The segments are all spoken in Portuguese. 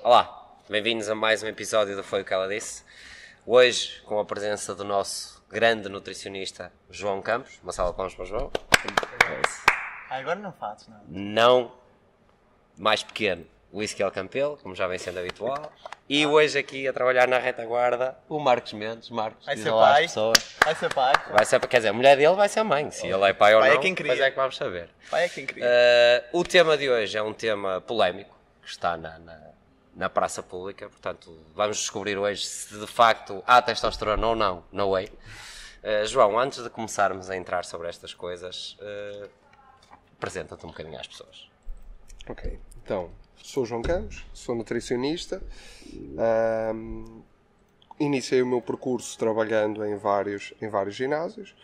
Olá, bem-vindos a mais um episódio do Foi o que ela disse. Hoje, com a presença do nosso grande nutricionista João Campos. Uma salva de palmas para o João. Agora não fazes, não. Não mais pequeno, Whisky El Campelo, como já vem sendo habitual. E hoje aqui a trabalhar na retaguarda, o Marcos Mendes. Marcos, Vai diz ser olá às pai. pessoas. Vai ser pai. Vai ser, quer dizer, a mulher dele vai ser mãe. Se ele é pai ou Pai é não, quem cria. mas é que vamos saber. Pai é quem queria. O tema de hoje é um tema polémico, que está na praça pública, portanto vamos descobrir hoje se de facto há testosterona ou não na whey. João, antes de começarmos a entrar sobre estas coisas, apresenta-te um bocadinho às pessoas. Ok, então, sou o João Campos, sou nutricionista, iniciei o meu percurso trabalhando em vários ginásios,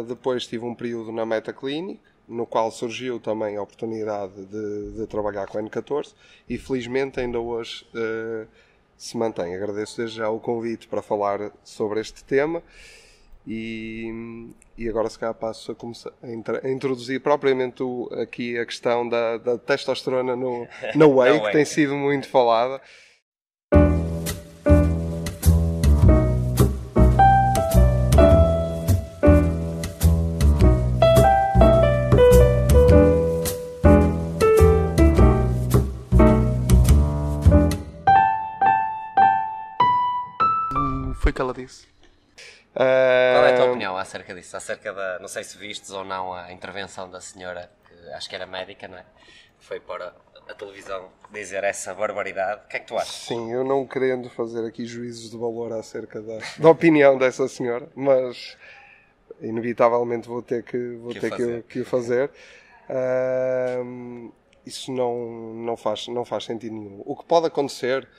depois tive um período na Meta Clinic, no qual surgiu também a oportunidade de trabalhar com a N14 e felizmente ainda hoje se mantém. Agradeço desde já o convite para falar sobre este tema e agora se calhar passo a começar a introduzir propriamente aqui a questão da testosterona na whey, que tem sido muito falada. Foi o que ela disse. Qual é a tua opinião acerca disso? Acerca da, não sei se vistes ou não a intervenção da senhora, que acho que era médica, não é? Foi para a televisão dizer essa barbaridade. O que é que tu achas? Sim, eu não querendo fazer aqui juízos de valor acerca da opinião dessa senhora, mas inevitavelmente vou ter que o fazer. Isso não faz sentido nenhum. O que pode acontecer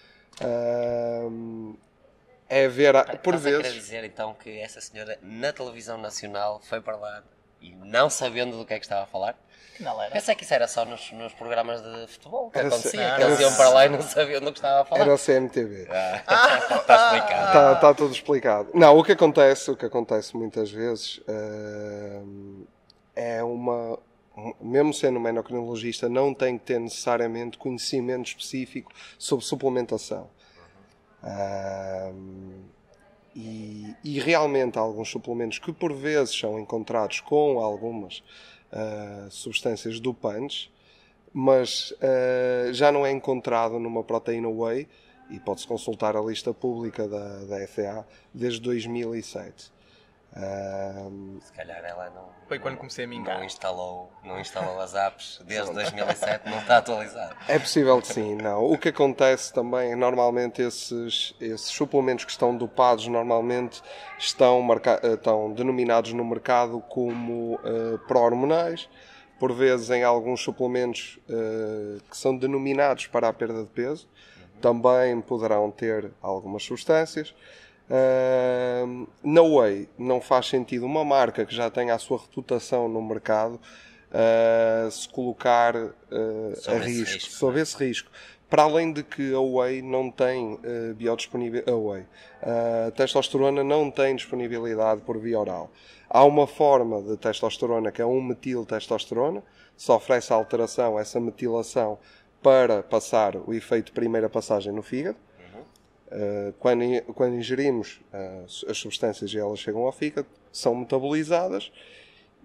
é ver, por vezes... Estás a querer dizer então que essa senhora na televisão nacional foi para lá e não sabendo do que é que estava a falar? Não era. Pensei que isso era só nos programas de futebol que Era acontecia, se- que eles iam para lá e não sabiam do que estava a falar. Era o CMTV. Está explicado. Está tudo explicado. Não, o que acontece muitas vezes é mesmo sendo um endocrinologista, não tem que ter necessariamente conhecimento específico sobre suplementação. E realmente há alguns suplementos que por vezes são encontrados com algumas substâncias dopantes, mas já não é encontrado numa proteína whey, e pode-se consultar a lista pública da FDA desde 2007. Se calhar ela Foi quando comecei a mingar. não instalou as apps desde 2007, não está atualizado. É possível que sim, não. O que acontece também, normalmente esses suplementos que estão dopados, normalmente estão denominados no mercado como pró-hormonais. Por vezes em alguns suplementos que são denominados para a perda de peso, também poderão ter algumas substâncias. Na whey não faz sentido uma marca que já tenha a sua reputação no mercado se colocar sob esse risco. Para além de que a whey não tem biodisponibilidade, a testosterona não tem disponibilidade por via oral. Há uma forma de testosterona que é 1-metiltestosterona, se oferece a alteração, essa metilação, para passar o efeito de primeira passagem no fígado. Quando ingerimos as substâncias e elas chegam ao fígado, são metabolizadas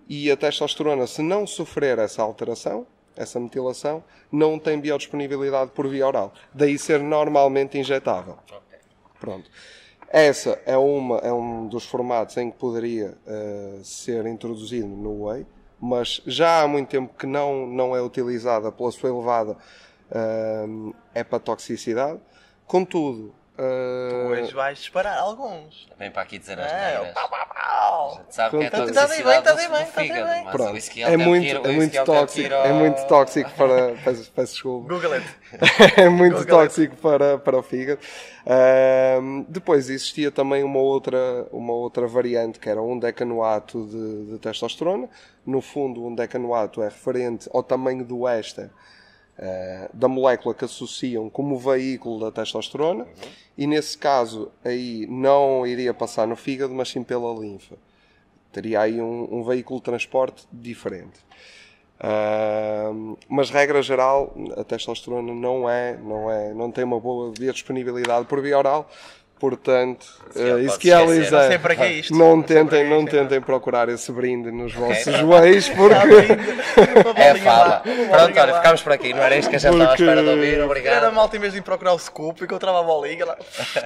e a testosterona, se não sofrer essa alteração, essa metilação, não tem biodisponibilidade por via oral. Daí ser normalmente injetável. Okay. Pronto. Essa é um dos formatos em que poderia ser introduzido no whey, mas já há muito tempo que não é utilizada pela sua elevada hepatotoxicidade. Contudo, Tu hoje vais disparar alguns. Vem para aqui dizer as É, neiras. pau, pau, pau. Sabe que é Pronto, toda tá a bem, necessidade tá do bem, tá fígado, bem. mas pronto, o whisky é muito tóxico para... Peço desculpa. Google it. É muito Google tóxico para o fígado. Depois existia também uma outra variante, que era um decanoato de testosterona. No fundo, um decanoato é referente ao tamanho do éster da molécula que associam como veículo da testosterona, e nesse caso aí não iria passar no fígado, mas sim pela linfa. Teria aí um veículo de transporte diferente. Mas regra geral, a testosterona não tem uma boa biodisponibilidade por via oral. Portanto, Ezequiel e Não sei Zé, para que é isto. não sei para que é tentem, não isto, tentem procurar esse brinde nos vossos joelhos, porque É fala. Pronto, olha, ficámos por aqui. Não era isto que a gente estava à espera de ouvir. Era Obrigado. malta em vez de ir procurar o scoop, encontrava a bolinha lá.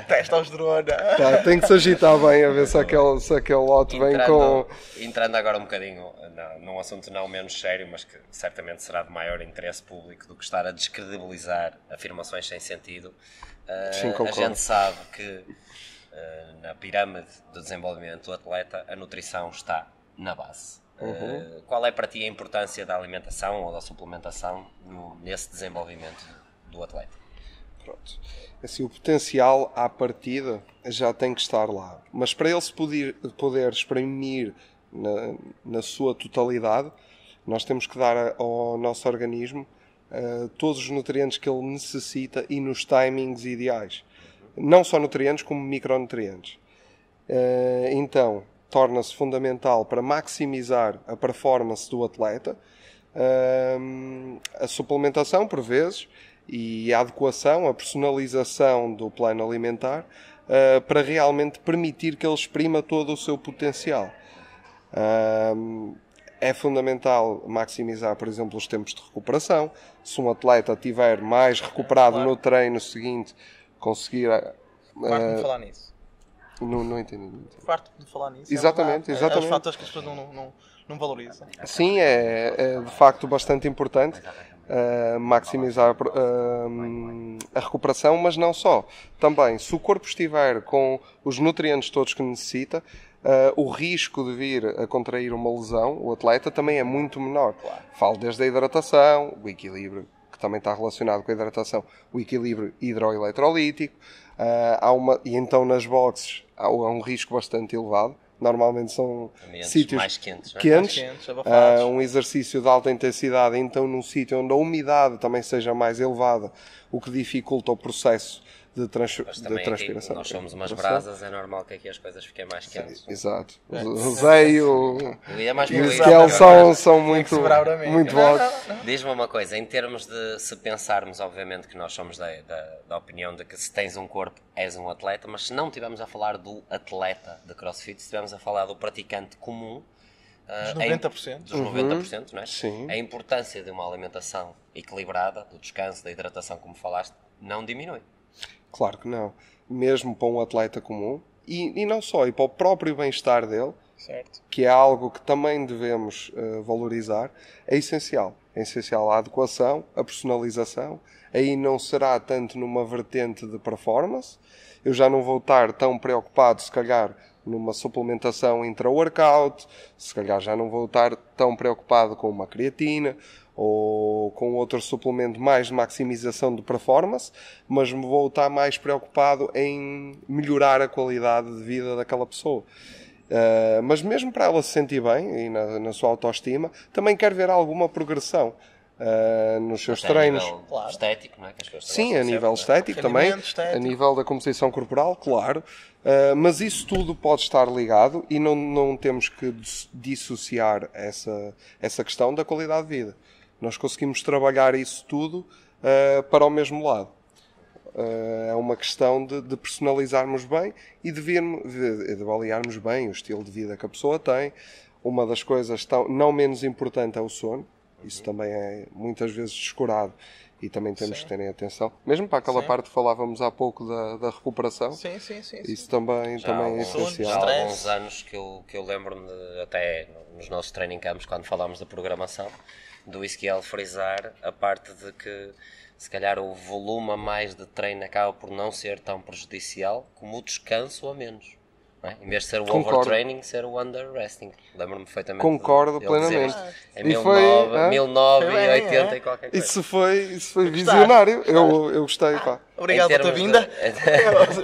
Testosterona. tem que se agitar bem a ver se aquele lote vem com... Entrando agora um bocadinho num assunto não menos sério, mas que certamente será de maior interesse público do que estar a descredibilizar afirmações sem sentido. Sim, A concordo. gente sabe que na pirâmide do desenvolvimento do atleta a nutrição está na base. Qual é para ti a importância da alimentação ou da suplementação nesse desenvolvimento do atleta? Pronto. Assim, o potencial à partida já tem que estar lá. Mas para ele se poder exprimir na sua totalidade, nós temos que dar ao nosso organismo todos os nutrientes que ele necessita e nos timings ideais. Não só nutrientes, como micronutrientes. Então, torna-se fundamental para maximizar a performance do atleta a suplementação, por vezes, e a adequação, a personalização do plano alimentar para realmente permitir que ele exprima todo o seu potencial. É fundamental maximizar, por exemplo, os tempos de recuperação. Se um atleta estiver mais recuperado no treino seguinte, conseguir... Farto de falar nisso. Não entendi. Farto de falar nisso. Exatamente, É exatamente. os fatores que as pessoas não valorizam. Sim, é de facto bastante importante maximizar a recuperação, mas não só. Também, se o corpo estiver com os nutrientes todos que necessita, o risco de vir a contrair uma lesão, o atleta, também é muito menor. Falo desde a hidratação, o equilíbrio, que também está relacionado com a hidratação, o equilíbrio hidroeletrolítico, e então nas boxes há um risco bastante elevado. Normalmente são sítios mais quentes, quentes, abafados. um exercício de alta intensidade, então num sítio onde a umidade também seja mais elevada, o que dificulta o processo de transpiração. Aqui, nós somos umas brasas, é normal que aqui as coisas fiquem mais quentes. Exato. O Zé e o Ezequiel são muito bons. Diz-me uma coisa, em termos de, se pensarmos, obviamente que nós somos da opinião de que se tens um corpo, és um atleta, mas se não estivermos a falar do atleta de CrossFit, se estivermos a falar do praticante comum, Dos 90%. dos 90%, não é? Sim. A importância de uma alimentação equilibrada, do descanso, da hidratação, como falaste, não diminui. Claro que não. Mesmo para um atleta comum, e não só, e para o próprio bem-estar dele, Certo. que é algo que também devemos valorizar, é essencial. É essencial a adequação, a personalização. Aí não será tanto numa vertente de performance. Eu já não vou estar tão preocupado, se calhar, numa suplementação intra-workout, se calhar já não vou estar tão preocupado com uma creatina ou com outro suplemento mais de maximização de performance, mas me vou estar mais preocupado em melhorar a qualidade de vida daquela pessoa. Mas mesmo para ela se sentir bem e na sua autoestima, também quero ver alguma progressão nos seus treinos. A nível estético, não é? Que as pessoas Sim, a nível não é? estético também, Rendimento estético. a nível da composição corporal, claro. Mas isso tudo pode estar ligado e não temos que dissociar essa questão da qualidade de vida. Nós conseguimos trabalhar isso tudo para o mesmo lado. É uma questão de personalizarmos bem e de avaliarmos bem o estilo de vida que a pessoa tem. Uma das coisas não menos importante é o sono. Isso também é muitas vezes descurado e também temos que terem atenção. Mesmo para aquela parte que falávamos há pouco da recuperação. Sim. Isso também é essencial. Já há alguns anos que eu lembro-me, até nos nossos training camps, quando falámos da programação, do Ezequiel frisar a parte de que se calhar o volume a mais de treino acaba por não ser tão prejudicial como o descanso a menos. Não é? Em vez de ser o overtraining, ser o underresting. Lembro-me perfeitamente. Concordo de ele dizer plenamente. isto. Em E foi, 1980 e qualquer coisa. Isso foi visionário. Eu gostei, pá. Obrigado pela tua vinda.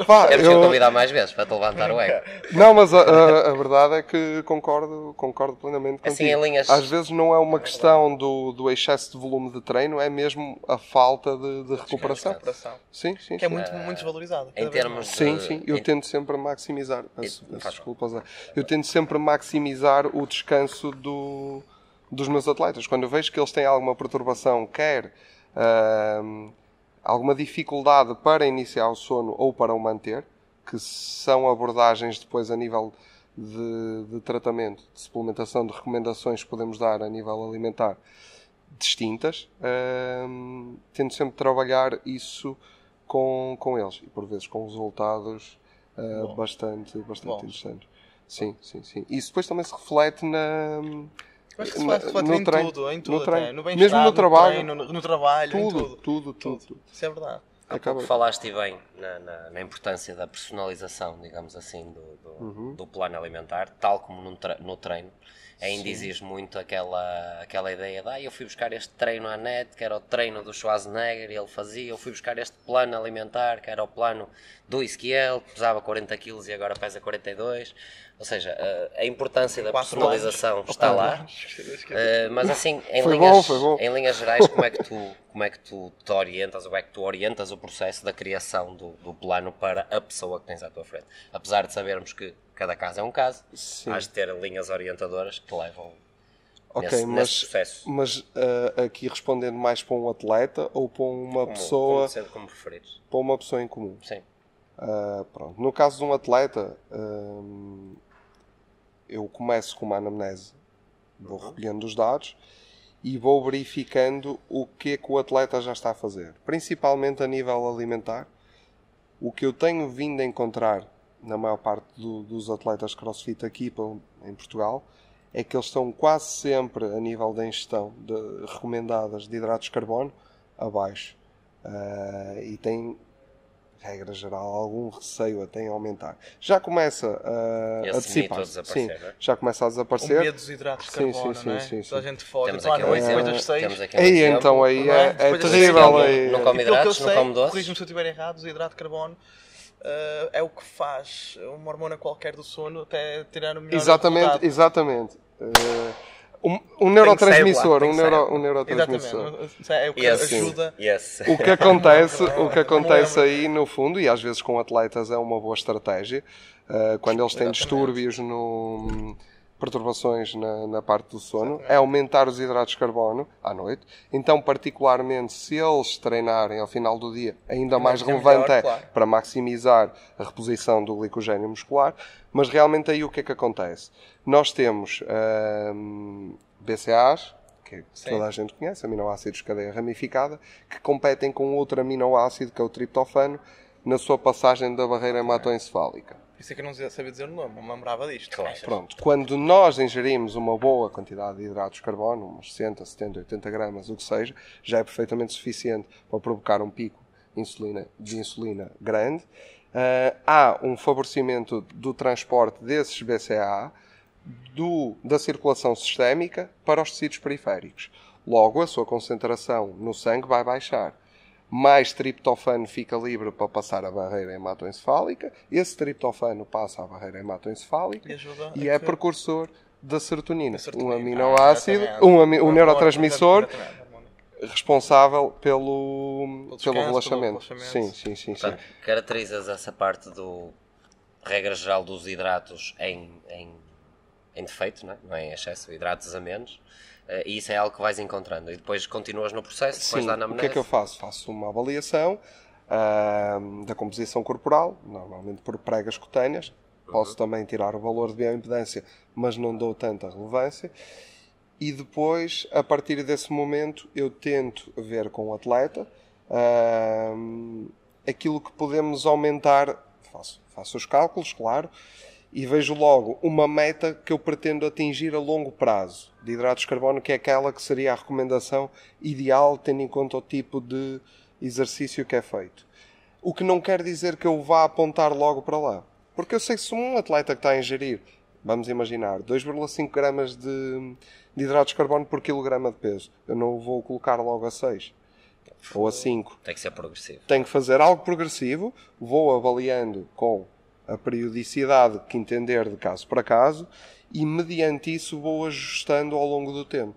Pá, Temos que convidar mais vezes para te levantar o ego. Não, mas a verdade é que concordo plenamente contigo. Assim, em linhas... Às vezes não é uma questão do excesso de volume de treino, é mesmo a falta de recuperação. Sim. Que é muito desvalorizado. Em termos Sim. Eu tento sempre maximizar. Desculpa, Zé. Eu tento sempre maximizar o descanso do dos meus atletas. Quando eu vejo que eles têm alguma perturbação, quer alguma dificuldade para iniciar o sono ou para o manter, que são abordagens depois a nível de tratamento, de suplementação, de recomendações que podemos dar a nível alimentar distintas, tento sempre trabalhar isso com eles e por vezes com resultados bastante interessantes. Sim. Isso depois também se reflete Eu acho que se reflete em treino, tudo, no até. treino. No bem-estar, Mesmo no trabalho, treino, no trabalho, em tudo. Isso é verdade. Há pouco falaste bem na importância da personalização, digamos assim, do plano alimentar, tal como no treino. Ainda existe muito aquela ideia de eu fui buscar este treino à net, que era o treino do Schwarzenegger, e ele fazia, eu fui buscar este plano alimentar, que era o plano do Ezequiel, que pesava 40 kg e agora pesa 42. Ou seja, a importância da personalização está lá. Mas assim, em linhas gerais, como é que tu te orientas, ou é que tu orientas o processo da criação do plano para a pessoa que tens à tua frente? Apesar de sabermos que cada caso é um caso, has de ter linhas orientadoras que te levam nesse processo. Mas aqui respondendo mais para um atleta ou para uma pessoa... Como preferires. Para uma pessoa em comum. Sim. Pronto. No caso de um atleta, eu começo com uma anamnese, vou recolhendo os dados e vou verificando o que é que o atleta já está a fazer. Principalmente a nível alimentar. O que eu tenho vindo a encontrar na maior parte dos atletas CrossFit aqui em Portugal é que eles estão quase sempre a nível da ingestão recomendadas de hidratos de carbono abaixo. E têm, regra geral, algum receio até em aumentar. Já já começa a dissipar-se. Sim, já começa a desaparecer. O medo dos hidratos de carbono, não é? Sim. Toda a gente foge. Temos aqui um exemplo. Aí então aí é terrível. Não come hidratos, não come doces. Corrijo-me se eu estiver errado, o hidrato de carbono é o que faz uma hormona qualquer do sono até tirar o melhor resultado. Exatamente. Um neurotransmissor. Exatamente. É o que ajuda. O que acontece aí, no fundo, e às vezes com atletas é uma boa estratégia, quando eles têm distúrbios, perturbações na parte do sono, é aumentar os hidratos de carbono à noite. Então, particularmente, se eles treinarem ao final do dia, ainda mais relevante para maximizar a reposição do glicogênio muscular. Mas realmente aí o que é que acontece? Nós temos BCAAs, que toda a gente conhece, aminoácidos de cadeia ramificada, que competem com outro aminoácido, que é o triptofano, na sua passagem da barreira hematoencefálica. Isso é que eu não sabia dizer o nome, não me lembrava disto. Claro. Pronto, quando nós ingerimos uma boa quantidade de hidratos de carbono, uns 60, 70, 80 gramas, o que seja, já é perfeitamente suficiente para provocar um pico de insulina grande. Há um favorecimento do transporte desses BCAA da circulação sistémica para os tecidos periféricos. Logo, a sua concentração no sangue vai baixar. Mais triptofano fica livre para passar a barreira hematoencefálica. Esse triptofano passa a barreira hematoencefálica e é precursor da serotonina, um aminoácido, um neurotransmissor responsável pelo relaxamento. Sim. Portanto, caracterizas essa parte regra geral dos hidratos em defeito, não é em excesso, hidratos a menos. E isso é algo que vais encontrando. E depois continuas no processo, depois da anamnese. O que é que eu faço? Faço uma avaliação da composição corporal, normalmente por pregas cutâneas. Posso também tirar o valor de bioimpedância, mas não dou tanta relevância. E depois, a partir desse momento, eu tento ver com o atleta aquilo que podemos aumentar. Faço os cálculos, claro. E vejo logo uma meta que eu pretendo atingir a longo prazo de hidratos de carbono, que é aquela que seria a recomendação ideal, tendo em conta o tipo de exercício que é feito. O que não quer dizer que eu vá apontar logo para lá. Porque eu sei que se um atleta que está a ingerir, vamos imaginar, 2,5 gramas de hidratos de carbono por quilograma de peso, eu não o vou colocar logo a 6 ou a 5. Tem que ser progressivo. Tenho que fazer algo progressivo, vou avaliando com a periodicidade que entender de caso para caso e mediante isso vou ajustando ao longo do tempo.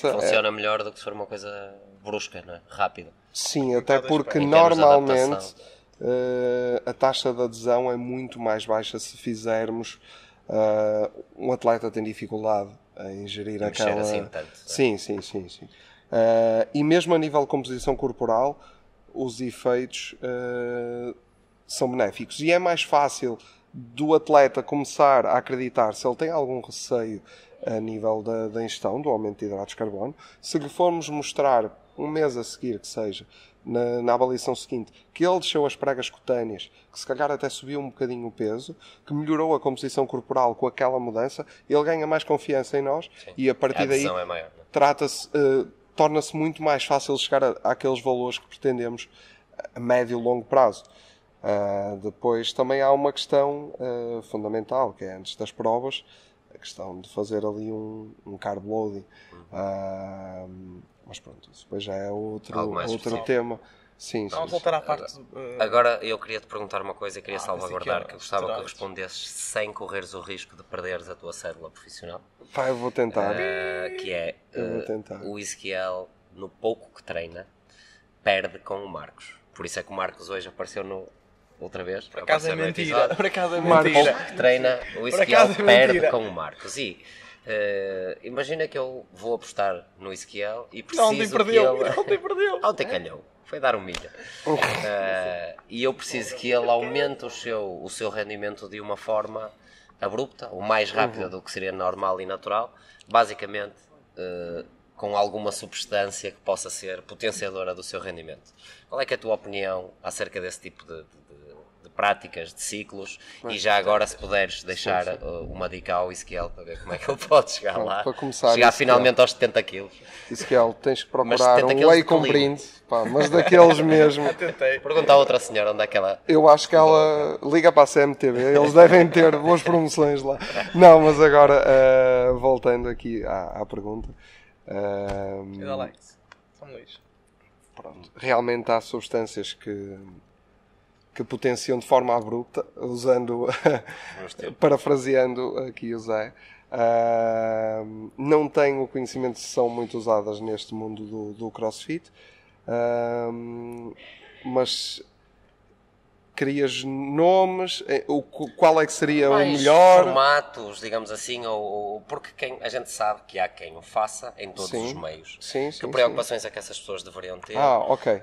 Funciona melhor do que se for uma coisa brusca, não é? Rápida. Sim, até porque normalmente a taxa de adesão é muito mais baixa se fizermos Um atleta tem dificuldade em gerir Mexer aquela... assim tanto. Sim. E mesmo a nível de composição corporal, os efeitos são benéficos. E é mais fácil do atleta começar a acreditar, se ele tem algum receio a nível da ingestão, do aumento de hidratos de carbono, se lhe formos mostrar um mês a seguir, que seja, na avaliação seguinte, que ele desceu as pregas cutâneas, que se calhar até subiu um bocadinho o peso, que melhorou a composição corporal com aquela mudança, ele ganha mais confiança em nós. Sim. E a partir daí é maior, torna-se muito mais fácil chegar àqueles valores que pretendemos a médio e longo prazo. Depois também há uma questão fundamental, que é antes das provas, a questão de fazer ali um carb loading. Mas pronto, isso depois já é outro tema. Sim. Vamos voltar à parte... Agora eu queria te perguntar uma coisa e queria salvaguardar, que eu gostava que respondesses sem correres o risco de perderes a tua cédula profissional. Eu vou tentar. Que é o Ezequiel, no pouco que treina, perde com o Marcos. Por isso é que o Marcos hoje apareceu outra vez. Por acaso é mentira. Por acaso é mentira. mentira. Pouco que treina, o Ezequiel perde com o Marcos. E imagina que eu vou apostar no Ezequiel e preciso Ontem perdeu. Ontem calhou. Foi dar um milha. E eu preciso que ele aumente o seu rendimento de uma forma abrupta, ou mais rápida do que seria normal e natural, basicamente com alguma substância que possa ser potenciadora do seu rendimento. Qual é que é a tua opinião acerca desse tipo de práticas, de ciclos? E já agora, se puderes deixar uma dica ao Ezequiel para ver como é que ele pode chegar lá, para começar, chegar finalmente aos 70 kg. Ezequiel, tens que procurar um whey com brinde, mas daqueles mesmo. Pergunta à outra senhora onde é que ela... Eu acho que ela liga para a CMTV, eles devem ter boas promoções lá. Não, mas agora, voltando aqui à pergunta. Pronto. Realmente há substâncias que potenciam de forma abrupta, parafraseando aqui o Zé. Não tenho conhecimento se são muito usadas neste mundo do CrossFit, mas querias nomes? Qual é que seria o melhor? Formatos, digamos assim, ou porque a gente sabe que há quem o faça em todos os meios. Que preocupações é que essas pessoas deveriam ter? Ok.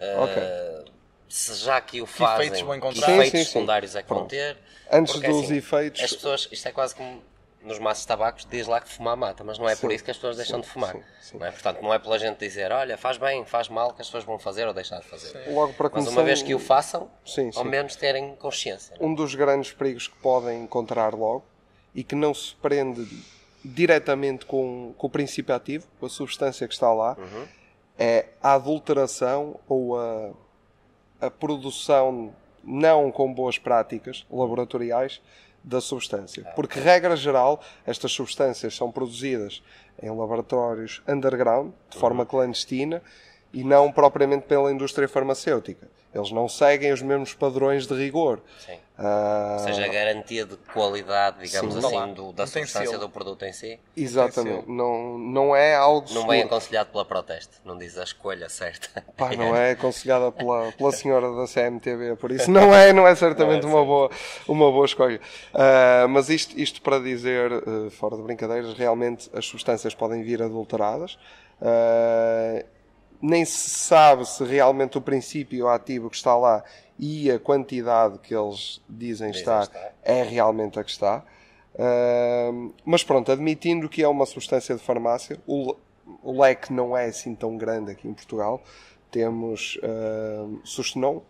Se já que o fazem, que efeitos secundários é que vão ter? Antes dos efeitos... As pessoas, isto é quase como nos maços de tabacos, diz lá que fumar mata, mas não é por isso que as pessoas deixam de fumar. Não é? Portanto, não é pela gente dizer, olha, faz bem, faz mal, que as pessoas vão fazer ou deixar de fazer. Mas uma vez que o façam, ao menos terem consciência. Um dos grandes perigos que podem encontrar logo, e que não se prende diretamente com o princípio ativo, com a substância que está lá, é a adulteração ou a produção não com boas práticas laboratoriais da substância. Porque, regra geral, estas substâncias são produzidas em laboratórios underground, de forma clandestina, e não propriamente pela indústria farmacêutica. Eles não seguem os mesmos padrões de rigor. Sim. Ou seja, a garantia de qualidade, digamos assim, da substância do produto em si. Exatamente. Não é algo seguro. Não é aconselhado pela Proteste, não diz a escolha certa. Não é aconselhada pela senhora da CMTV, por isso não é certamente uma boa escolha. Mas isto para dizer, fora de brincadeiras, realmente as substâncias podem vir adulteradas. Nem se sabe se realmente o princípio ativo que está lá e a quantidade que eles dizem estar é realmente a que está. Mas pronto, admitindo que é uma substância de farmácia, o leque não é assim tão grande aqui em Portugal. Temos Sustenon,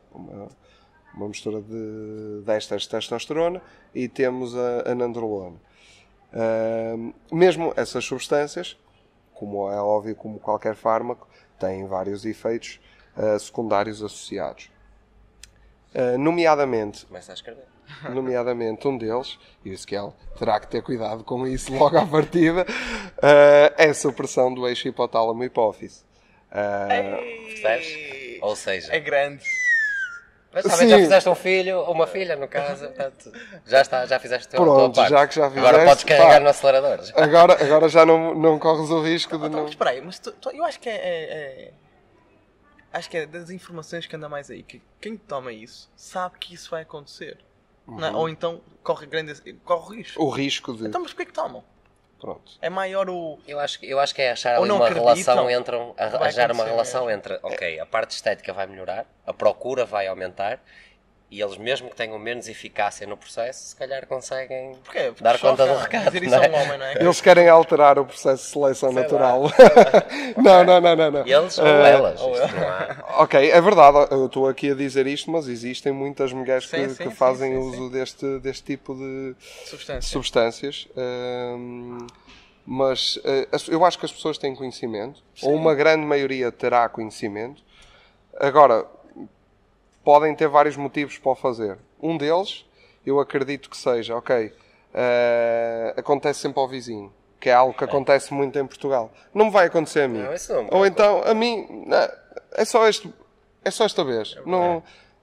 uma mistura de ésteres de testosterona, e temos a Nandrolona. Mesmo essas substâncias, como é óbvio, como qualquer fármaco, têm vários efeitos secundários associados. Nomeadamente, começa a escrever. Nomeadamente um deles, e o Ezequiel terá que ter cuidado com isso logo à partida, é a supressão do eixo hipotálamo-hipófise. Percebes? Ou seja, é grande. Mas também já fizeste um filho, ou uma filha no caso, portanto, já fizeste a tua parte. Já que já fizeste, agora podes carregar no acelerador. Agora já não corres o risco de não... Mas espera aí, eu acho que acho que é das informações que anda mais aí, que quem toma isso sabe que isso vai acontecer. não é? Ou então corre o risco. O risco de... Então, mas porquê que tomam? Pronto. É maior o... Eu acho que é achar Ou ali não uma acreditam relação entre... vai Achar uma acontecer relação mesmo. entre... Ok, a parte estética vai melhorar, a procura vai aumentar, e eles mesmo que tenham menos eficácia no processo, se calhar conseguem Porquê? Porque dar conta do choca recado, dizer isso não a é? um homem, não é? Eles querem alterar o processo de seleção Sei natural. lá. Não. Eles ou elas. ou Isto não há... Ok, é verdade, eu estou aqui a dizer isto, mas existem muitas mulheres que, Sim, que fazem sim, uso deste tipo de Substância. substâncias. Mas eu acho que as pessoas têm conhecimento, ou uma grande maioria terá conhecimento. Agora, podem ter vários motivos para o fazer. Um deles, eu acredito que seja, acontece sempre ao vizinho, que é algo que acontece muito em Portugal. Não me vai acontecer a mim. Não, isso não me Ou então, a mim, não, é só esta vez.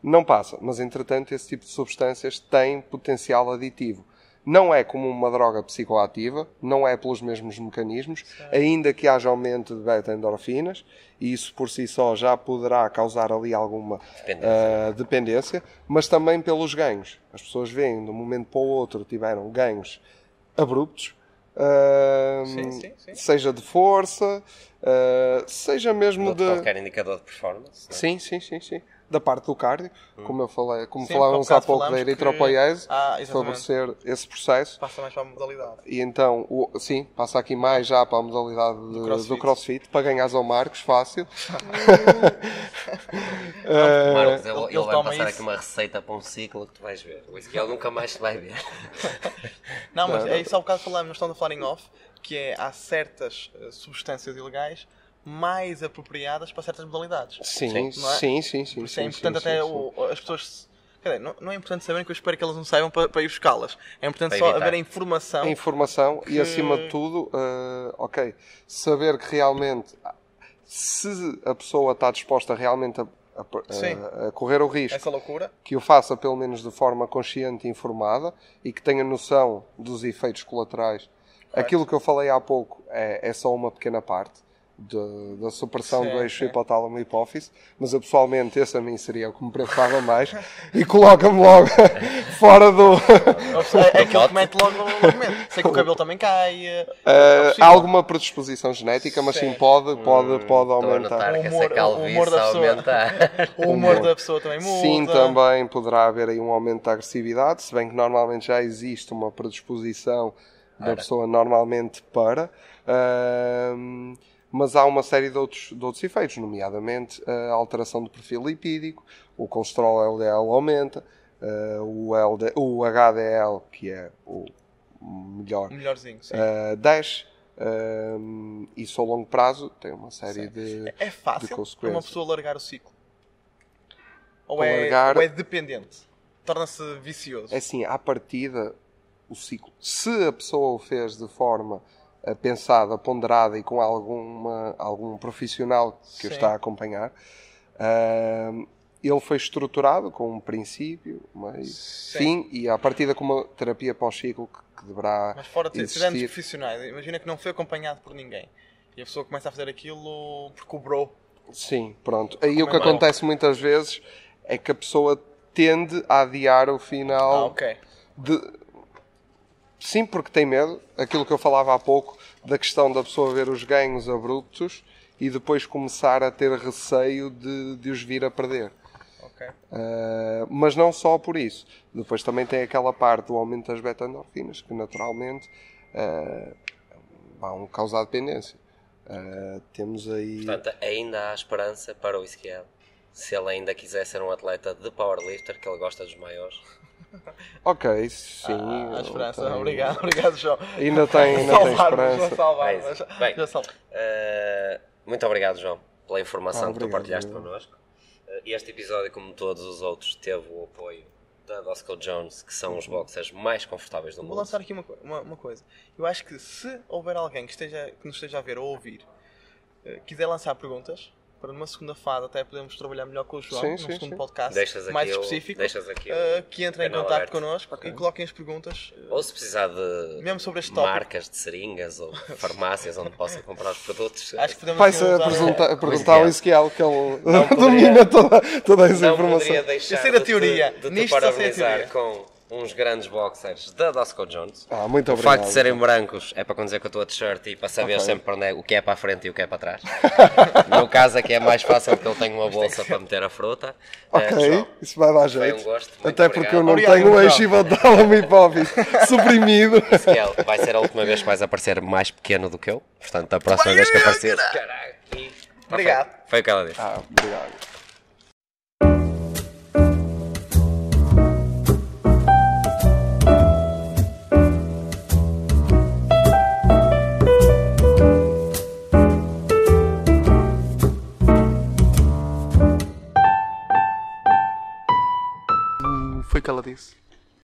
Não passa. Mas, entretanto, esse tipo de substâncias tem potencial aditivo. Não é como uma droga psicoativa, não é pelos mesmos mecanismos, ainda que haja aumento de beta-endorfinas, e isso por si só já poderá causar ali alguma dependência, mas também pelos ganhos. As pessoas veem, de um momento para o outro, tiveram ganhos abruptos, Sim. seja de força, seja mesmo de... Qualquer indicador de performance. Não é? Sim. Da parte do cardio, como Sim, falávamos há há bocado pouco da falámos eritropoiese, exatamente. favorecer esse processo. Passa mais para a modalidade. E então, sim, passa aqui mais já para a modalidade do CrossFit, para ganhar ao Marcos, fácil. Marcos, ele ele vai toma passar isso. aqui uma receita para um ciclo que tu vais ver. O Ezequiel nunca mais te vai ver. Não, mas é isso há bocado falámos, nós estamos a falar em off, que é há certas substâncias ilegais mais apropriadas para certas modalidades. Sim. Não é? Por isso é importante as pessoas... Quer dizer, não é importante saberem, que eu espero que elas não saibam para ir buscá-las. É importante Para só evitar. haver a informação. A informação e, acima de tudo, saber que realmente, se a pessoa está disposta realmente a correr o risco, Essa loucura. que o faça pelo menos de forma consciente e informada e que tenha noção dos efeitos colaterais. Aquilo que eu falei há pouco é só uma pequena parte da supressão do eixo hipotálamo e hipófise, mas eu pessoalmente esse a mim seria o que me preocupava mais e coloca-me logo fora do... É aquilo que mete logo no momento. Sei que o cabelo também cai. Há alguma predisposição genética, mas sim pode Estou a aumentar. notar que essa humor calvície da pessoa. aumentar. O humor da pessoa também muda. Sim, também poderá haver aí um aumento da agressividade, se bem que normalmente já existe uma predisposição da pessoa normalmente para, mas há uma série de outros efeitos, nomeadamente a alteração do perfil lipídico, o colesterol LDL aumenta, o HDL, que é o melhorzinho, sim. desce, isso a longo prazo tem uma série de É fácil para consequências. uma pessoa largar o ciclo? Ou Para é, largar- ou é dependente? Torna-se vicioso? É assim, à partida, o ciclo. Se a pessoa o fez de forma pensada, ponderada e com algum profissional que o Sim. está a acompanhar, ele foi estruturado com um princípio, meio, fim, e à partida com uma terapia pós-ciclo que deverá Mas fora de existir. fizermos profissionais, imagina que não foi acompanhado por ninguém. E a pessoa começa a fazer aquilo porque cobrou. Sim, pronto. Aí o que é mau. acontece muitas vezes é que a pessoa tende a adiar o final Ok. Sim, porque tem medo, aquilo que eu falava há pouco, da questão da pessoa ver os ganhos abruptos e depois começar a ter receio de os vir a perder. Ok. Mas não só por isso. Depois também tem aquela parte do aumento das beta-endorfinas, que naturalmente vão causar dependência. Temos aí... Portanto, ainda há esperança para o Ezequiel. Se ele ainda quiser ser um atleta de powerlifter, que ele gosta dos maiores. Ok, sim. A esperança. tenho- Obrigado, João. Ainda tem esperança. Bem, Já salvo. muito obrigado, João, pela informação que tu Obrigado, partilhaste João. connosco. Este episódio, como todos os outros, teve o apoio da Dosco Jones, que são os boxers mais confortáveis do Vou mundo. lançar aqui uma coisa. Eu acho que se houver alguém que nos esteja a ver ou ouvir, quiser lançar perguntas, para numa segunda fase até podemos trabalhar melhor com o João, num segundo podcast Deixas aqui mais o- específico, deixas aqui o que entrem em canal contato aberto. connosco e coloquem as perguntas. Ou se precisar de Mesmo sobre este tópico. marcas de seringas ou farmácias onde possa comprar os produtos. Acho que podemos Vai-se assim, a usar- perguntar ao Ezequiel, que ele poderia- domina toda essa não informação. poderia deixar Eu sei da teoria. de te Nisto só sei a parabenizar teoria. com uns grandes boxers da Dosco Jones. Muito obrigado. O facto de serem brancos é para condizer com a tua t-shirt e para saber sempre para onde é, o que é para a frente e o que é para trás. No caso aqui é mais fácil porque ele tem uma bolsa para meter a fruta. Ok, isso vai dar jeito. Foi um gosto. Até porque eu não tenho o hipotalamo hipófise suprimido. Vai ser a última vez que vais aparecer mais pequeno do que eu. Portanto, a próxima vez que aparecer... Obrigado. Foi o que ela disse. Obrigado.